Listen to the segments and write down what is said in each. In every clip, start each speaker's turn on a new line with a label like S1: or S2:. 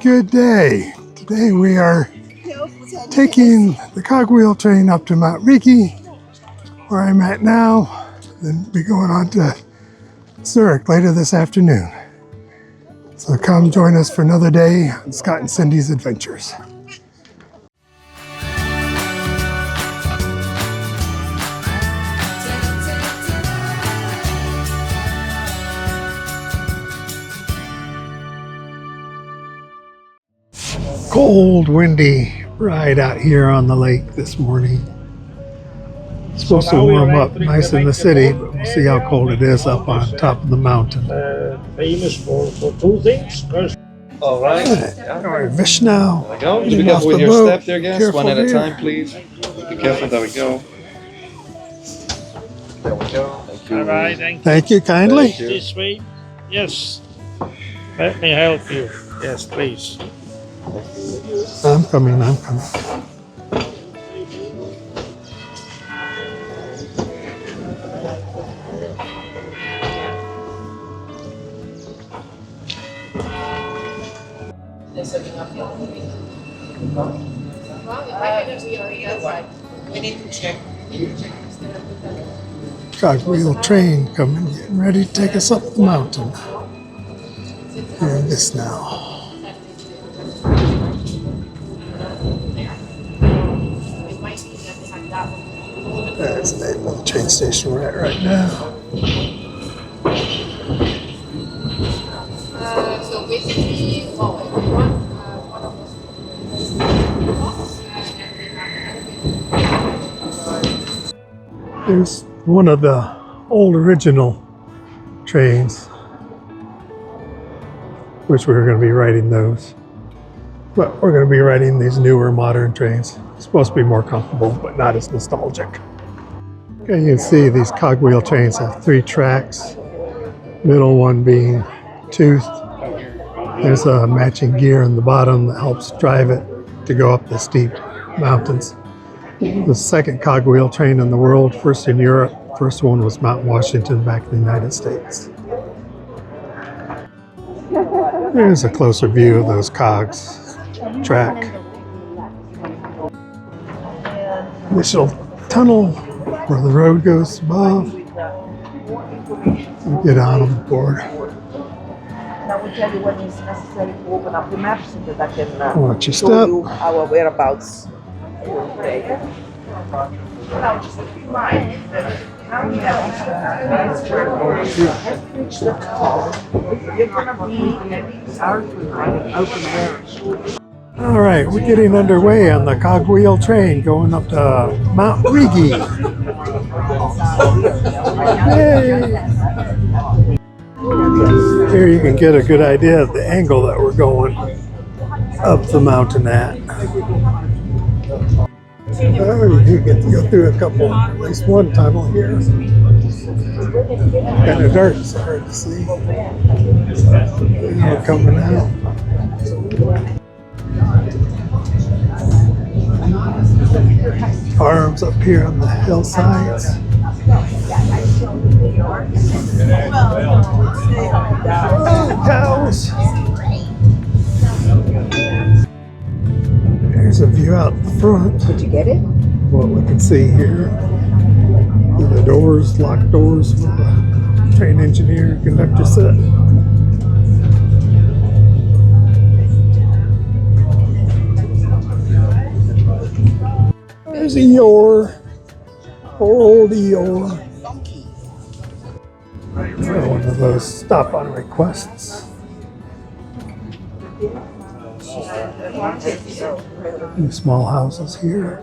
S1: good day. Today we are taking the Cogwheel train up to Mount Rigi, where I'm at now, then be going on to Zurich later this afternoon. So come join us for another day on Scott and Cindy's Adventures. Cold, windy ride out here on the lake this morning. It's supposed to warm up nice in the city, but we'll see how cold it is up on top of the mountain.
S2: Famous for two things. First,
S3: all right.
S1: Vishnu.
S3: There we go. Be careful with your step there, guys. Careful one at a time, please. Be careful. There we go. There we go. Thank you.
S2: all right, thank you.
S1: Thank you kindly.
S3: Thank you.
S2: This way. Yes. Let me help you. Yes, please.
S1: I'm coming.
S4: We need to check.
S1: Cogwheel train coming, getting ready to take us up the mountain. Hearing this now. That's the name of the train station we're at right now.
S4: So basically, everyone,
S1: There's one of the old original trains, which we're going to be riding those. But we're going to be riding these newer modern trains. It's supposed to be more comfortable, but not as nostalgic. Okay, you can see these Cogwheel trains have 3 tracks, middle one being toothed. There's a matching gear in the bottom that helps drive it to go up the steep mountains. The second Cogwheel train in the world, first in Europe. First one was Mount Washington back in the United States. Here's a closer view of those cogs track. Initial tunnel where the road goes above. We'll get on board.
S5: I will tell you when it's necessary to open up the map so that I can
S1: Watch your
S5: show
S1: step.
S5: you our whereabouts.
S1: All right, we're getting underway on the Cogwheel train going up to Mount Rigi. Yay! Here you can get a good idea of the angle that we're going up the mountain at. Oh, you do get to go through a couple, at least one tunnel here. Kind of dark, so hard to see. We're coming out. Farms up here on the hillsides. Oh, cows. Here's a view out front.
S5: Did you get it?
S1: What we can see here. The doors, locked doors for the train engineer, conductor set. There's Eeyore. Old Eeyore. One of those stop on requests. New small houses here.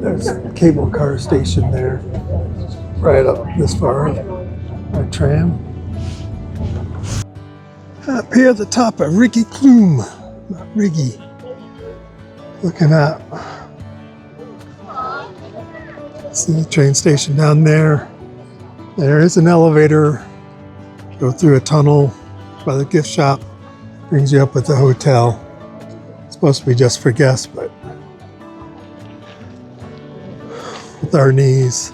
S1: There's a cable car station there, right up this far, a tram. Up here at the top of Rigi Klum, Rigi, looking up. See the train station down there. There is an elevator. Go through a tunnel by the gift shop. Brings you up at the hotel. It's supposed to be just for guests, but with our knees.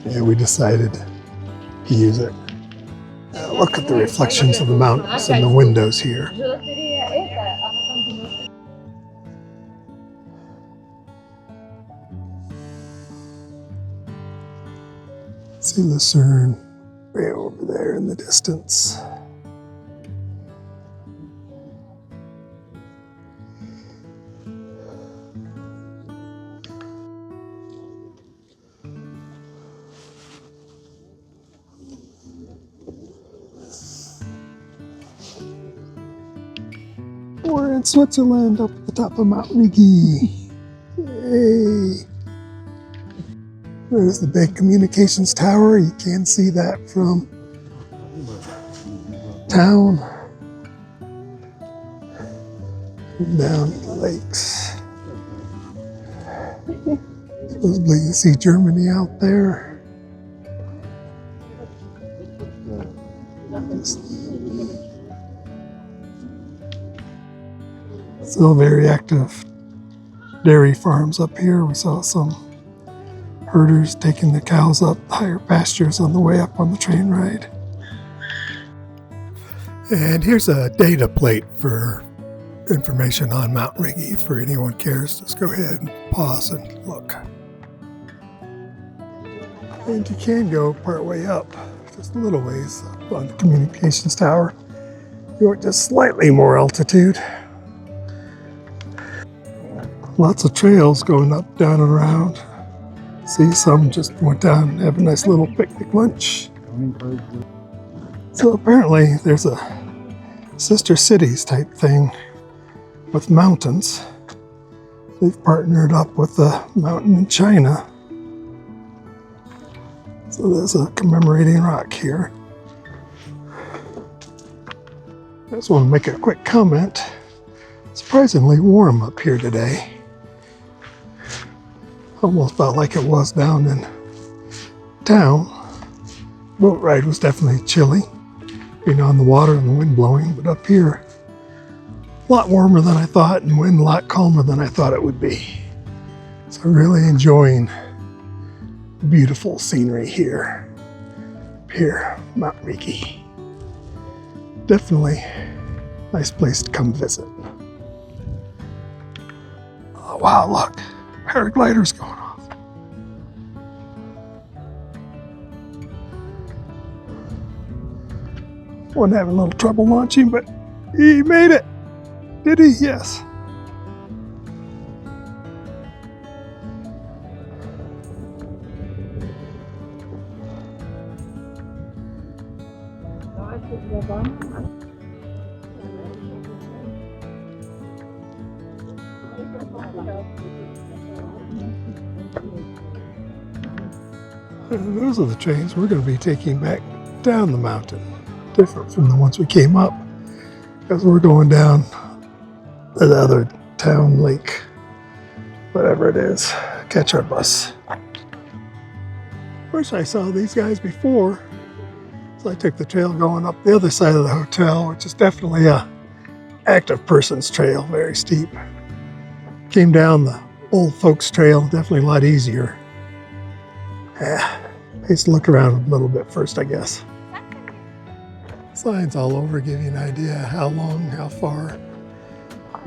S1: And we decided to use it. Look at the reflections of the mountains in the windows here. See Lucern way over there in the distance. We're in Switzerland up at the top of Mount Rigi. Yay! There's the big communications tower. You can see that from town. Down the lakes. Supposedly you see Germany out there. Still very active dairy farms up here. We saw some herders taking the cows up higher pastures on the way up on the train ride. And here's a data plate for information on Mount Rigi. For anyone cares, just go ahead and pause and look. And you can go part way up, just a little ways up on the communications tower. You want just slightly more altitude. Lots of trails going up, down, and around. See, some just went down and have a nice little picnic lunch. So apparently there's a sister cities type thing with mountains. They've partnered up with a mountain in China. So there's a commemorating rock here. I just want to make a quick comment. Surprisingly warm up here today. Almost felt like it was down in town. Boat ride was definitely chilly, being on the water and the wind blowing, but up here, a lot warmer than I thought and wind a lot calmer than I thought it would be. So really enjoying the beautiful scenery here. Here, Mount Rigi. Definitely a nice place to come visit. Oh wow, look. Paraglider's going off. One having a little trouble launching, but he made it. Did he? Yes. Those are the trains we're going to be taking back down the mountain. Different from the ones we came up, because we're going down to the other town, lake, whatever it is, catch our bus. Wish I saw these guys before. So I took the trail going up the other side of the hotel, which is definitely a active person's trail, very steep. Came down the old folks trail, definitely a lot easier. Pays to look around a little bit first, I guess. Signs all over give you an idea how long, how far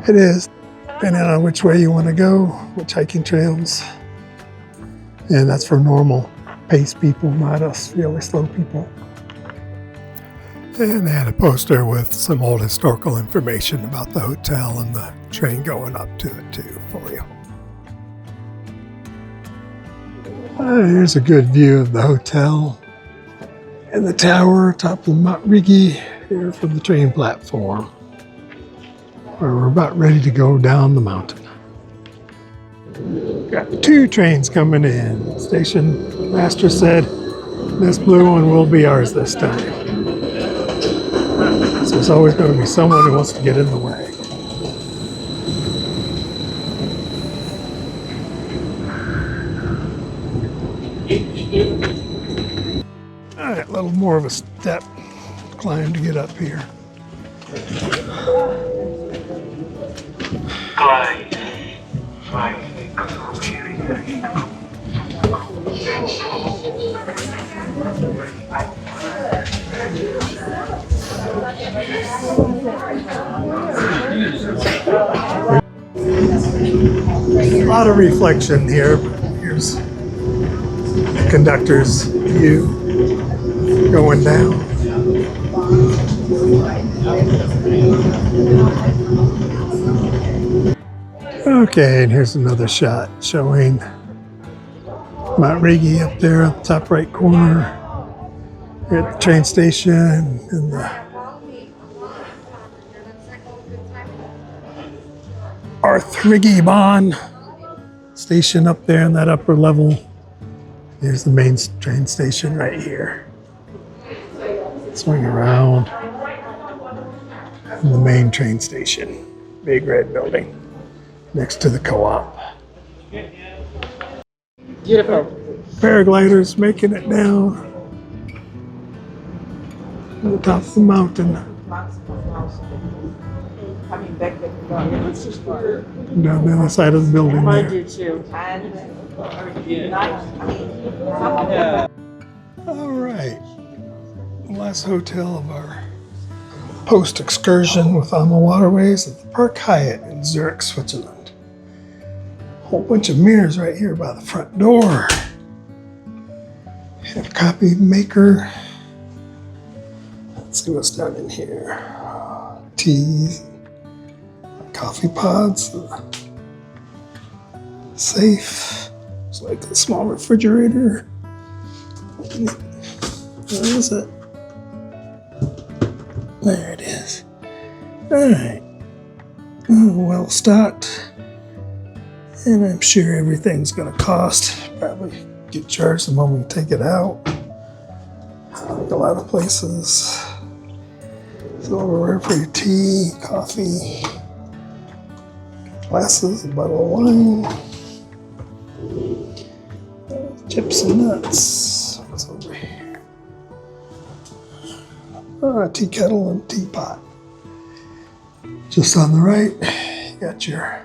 S1: it is, depending on which way you want to go, which hiking trails. And that's for normal pace people, not us really slow people. And they had a poster with some old historical information about the hotel and the train going up to it too for you. Here's a good view of the hotel and the tower, top of Mount Rigi, here from the train platform, where we're about ready to go down the mountain. Got 2 trains coming in. Station master said this blue one will be ours this time. So there's always going to be someone who wants to get in the way. All right, a little more of a step climb to get up here.
S6: Guys, 5 6 0.
S1: A lot of reflection here. Here's the conductor's view going down. Okay, and here's another shot showing Mount Rigi up there at the top right corner. Here at the train station and the Rigi station up there in that upper level. There's the main train station right here. Swing around. And the main train station. Big red building next to the co-op.
S5: Beautiful.
S1: Paragliders making it down to the top of the mountain.
S5: Coming back with
S1: Down the other side of the building
S5: I
S1: there.
S5: do too. And nice.
S1: All right. The last hotel of our post-excursion with AMAWATERWAYS at the Park Hyatt in Zurich, Switzerland. Whole bunch of mirrors right here by the front door. Have a coffee maker. Let's see what's down in here. Teas, coffee pods, safe. It's like a small refrigerator. Where is it? There it is. All right. Oh, well stocked. And I'm sure everything's gonna cost. Probably get charged the moment we take it out. Like a lot of places. Silverware for your tea, coffee, glasses, a bottle of wine, chips and nuts. What's over here? A tea kettle and teapot. Just on the right, you got your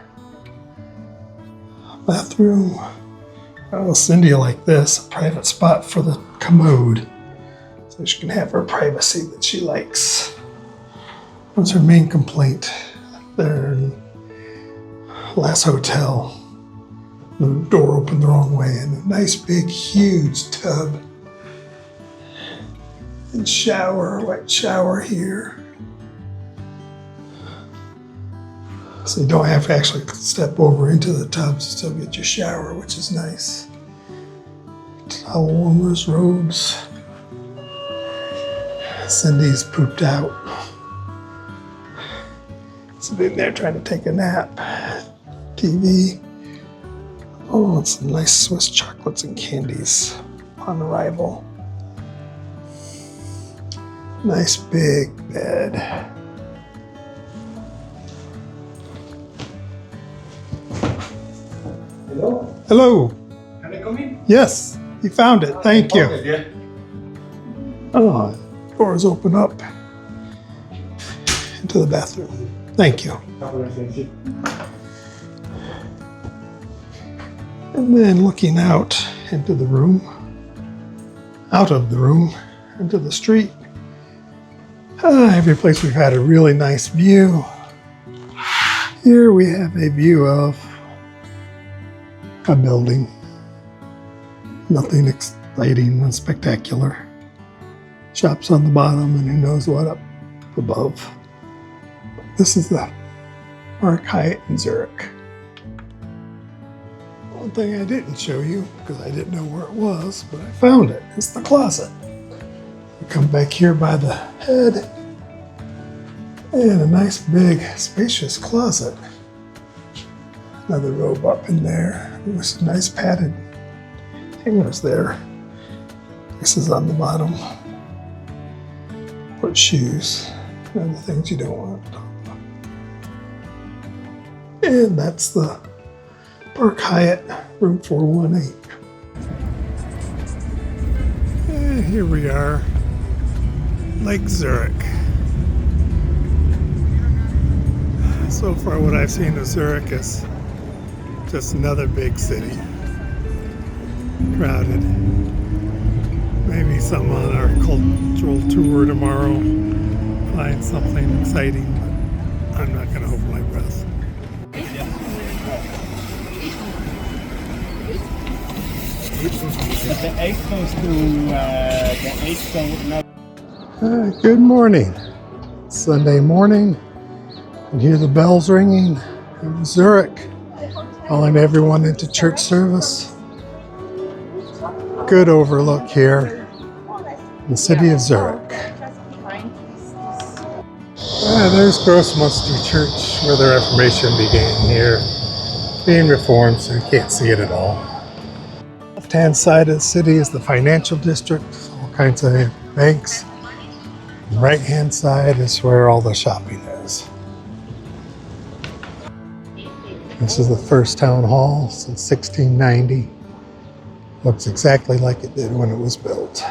S1: bathroom. I'll send you like this, a private spot for the commode, so she can have her privacy that she likes. What's her main complaint? Their last hotel, the door opened the wrong way, and a nice big huge tub and shower, white shower here. So you don't have to actually step over into the tub to still get your shower, which is nice. Towel warmers, robes. Cindy's pooped out. Sitting there trying to take a nap. TV. Oh, and some nice Swiss chocolates and candies on arrival. Nice big bed.
S3: Hello?
S1: Hello.
S3: Can I come in?
S1: Yes, you found it. Thank you.
S3: Okay, yeah.
S1: Oh, doors open up into the bathroom. Thank you. And then looking out into the room, out of the room, into the street. Every place we've had a really nice view. Here we have a view of a building. Nothing exciting and spectacular. Shops on the bottom and who knows what up above. This is the Park Hyatt in Zurich. One thing I didn't show you, because I didn't know where it was, but I found it. It's the closet. We come back here by the head, and a nice big spacious closet. Another robe up in there. There's some nice padded hangers there. This is on the bottom. Put shoes and the things you don't want. And that's the Park Hyatt, room 418. And here we are, Lake Zurich. So far what I've seen of Zurich is just another big city. crowded. Maybe something on our cultural tour tomorrow. Find something exciting, but I'm not going to hold my breath.
S6: The egg goes to the egg goes.
S1: Good morning. Sunday morning. You can hear the bells ringing in Zurich, calling everyone into church service. Good overlook here in the city of Zurich. There's Grossmuster Church, where the Reformation began here. Being reformed, so you can't see it at all. Left-hand side of the city is the financial district, all kinds of banks. The right-hand side is where all the shopping is. This is the first town hall since 1690. Looks exactly like it did when it was built.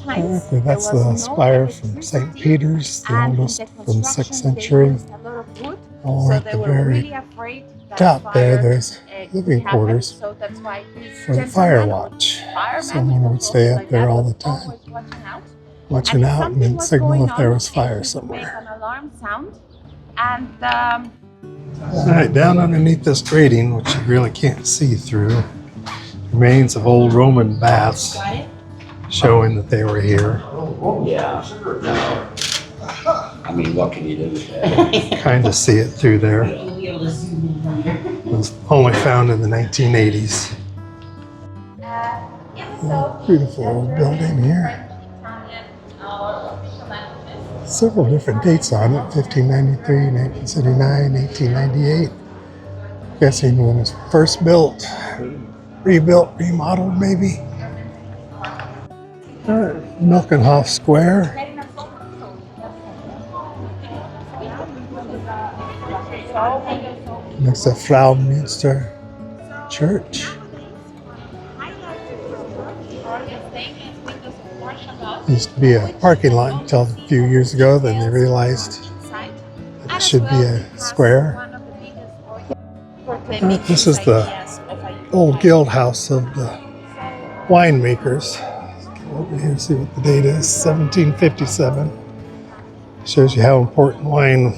S1: That's the spire from St. Peter's, the oldest from the 6th century. All at the very top there, there's living quarters for the fire watch. Someone would stay up there all the time, watching out and then signal if there was fire somewhere. All right, down underneath this grating, which you really can't see through, remains of old Roman baths, showing that they were here.
S7: Yeah. I mean, what can you do with that?
S1: Kind of see it through there. It was only found in the 1980s. Beautiful old building here. Several different dates on it, 1593, 1979, 1898. Guessing when it was first built, rebuilt, remodeled maybe. Milkenhof Square. Next to Fraumünster Church. Used to be a parking lot until a few years ago, then they realized that it should be a square. This is the old guild house of the winemakers. Over here, see what the date is, 1757. Shows you how important wine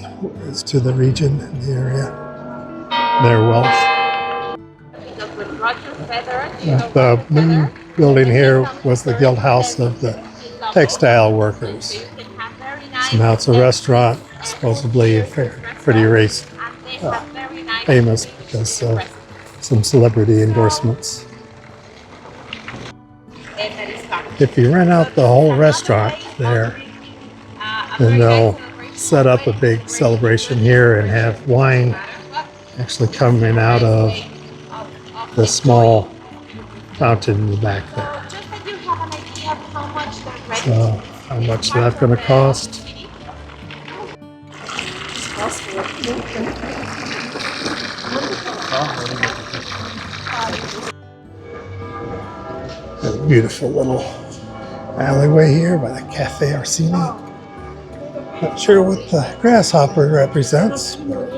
S1: is to the region and the area, their wealth. The new building here was the guild house of the textile workers. So now it's a restaurant, supposedly pretty famous because of some celebrity endorsements. If you rent out the whole restaurant there, then they'll set up a big celebration here and have wine actually coming out of the small fountain in the back there. So how much is that going to cost? A beautiful little alleyway here by the Cafe Orsini. Not sure what the grasshopper represents, but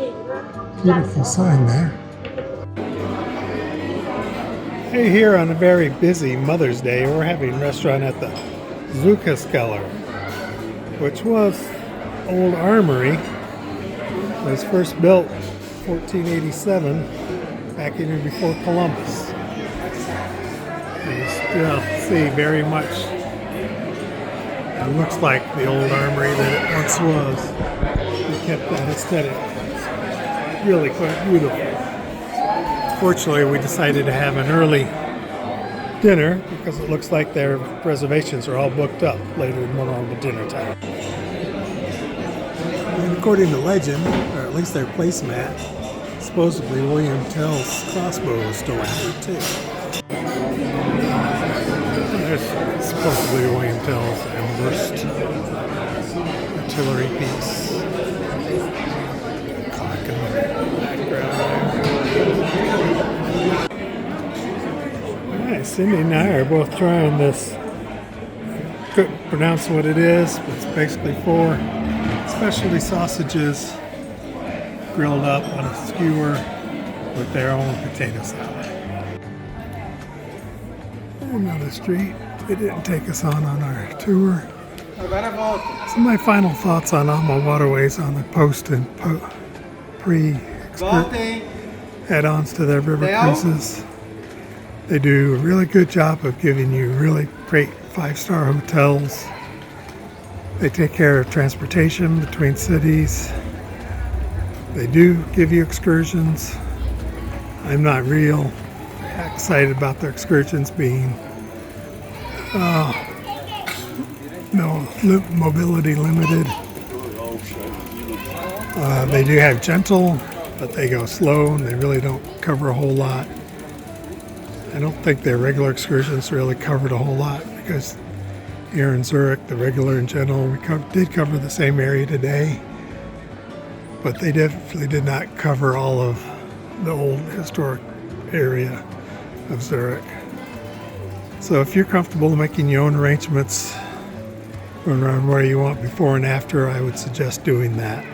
S1: beautiful sign there. Hey, here on a very busy Mother's Day, we're having a restaurant at the Zuckerskeller, which was old armory. It was first built 1487, back even before Columbus. You still see very much, it looks like the old armory that it once was. They kept that aesthetic. It's really quite beautiful. Fortunately, we decided to have an early dinner because it looks like their reservations are all booked up later on the dinner time. And according to legend, or at least their placemat, supposedly William Tell's crossbow is still out there too. And there's supposedly William Tell's Amherst artillery piece. Clock in the background. Alright, Cindy and I are both trying this. Couldn't pronounce what it is, but it's basically 4 specialty sausages grilled up on a skewer with their own potato salad. Another street. They didn't take us on our tour. So my final thoughts on AMAWATERWAYS on the post and pre add-ons to their river cruises. They do a really good job of giving you really great 5-star hotels. They take care of transportation between cities. They do give you excursions. I'm not real excited about their excursions being no mobility limited. They do have gentle, but they go slow and they really don't cover a whole lot. I don't think their regular excursions really covered a whole lot because here in Zurich, the regular and gentle, we did cover the same area today, but they definitely did not cover all of the old historic area of Zurich. So if you're comfortable making your own arrangements, going around where you want before and after, I would suggest doing that.